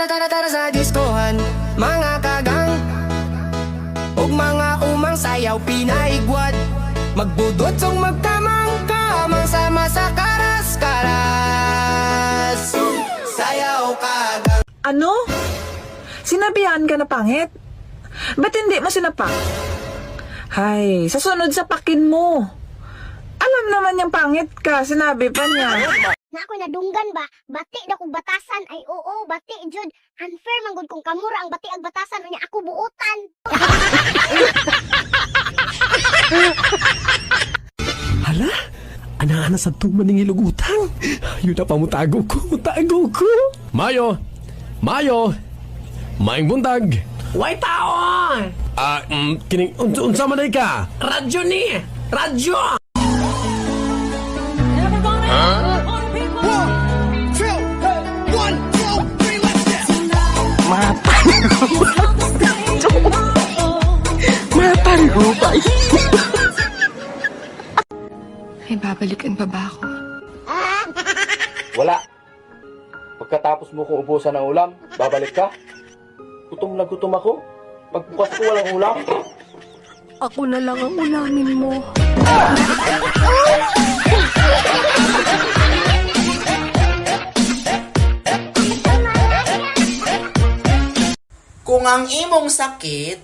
tara sa diskohan, mga kagang ug mga umang sayaw pinaigwad. Magbudot song magkamang-kamang sama sa karas-karas. Sayaw kagang. Ano? Sinabihan ka na pangit? Ba't hindi mo sinapak? Hay, sa sunod sa pakin mo. Alam naman niyang pangit ka, sinabi pa niya. Na ako nadunggan ba? Bati na kong batasan. Ay oo, bati jud. Unfair man gud kung kamura ang bati ag batasan unya ako buutan. Hala? Ana-ana sa itong maningilog utang. Yun na pa mo tago ko. Mayo! Mayo! Maing buntag! Way tao! Kining, unsa man ka? Radyo ni! Radyo! Mapanggubay. May babalikan pa ba ako? Wala. Pagkatapos mo kong ubusan ng ulam, babalik ka? Gutom na gutom ako. Pagbukas ko walang ulam. Ako na lang ang ulamin mo. Kung ang imong sakit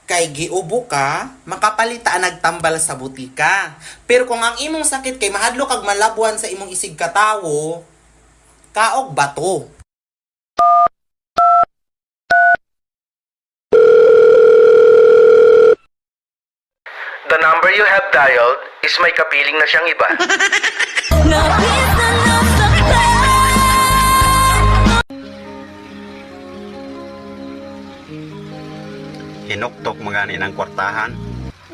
kay giubo ka, makapalita nagtambal sa butika. Pero kung ang imong sakit kay mahadlo kag malabuan sa imong isig katawo, kaog bato. The number you have dialed is may kapiling na siyang iba. Hinuktok magani ng kwartahan.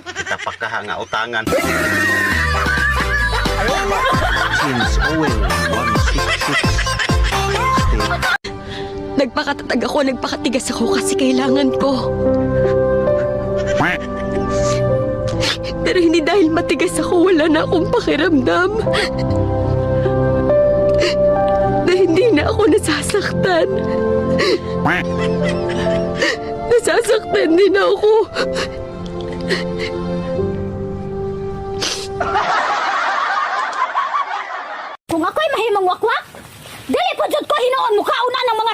Kita pagkaha nga utangan. Since Owen 166 Nagpakatatag ako, nagpakatigas ako kasi kailangan ko. Pero hindi dahil matigas ako, wala na akong pakiramdam. Na hindi na ako nasasaktan. Nasasaktan din ako. Kung ako'y mahimong wakwak, dili po jud ko hinuon mukhauna ng mga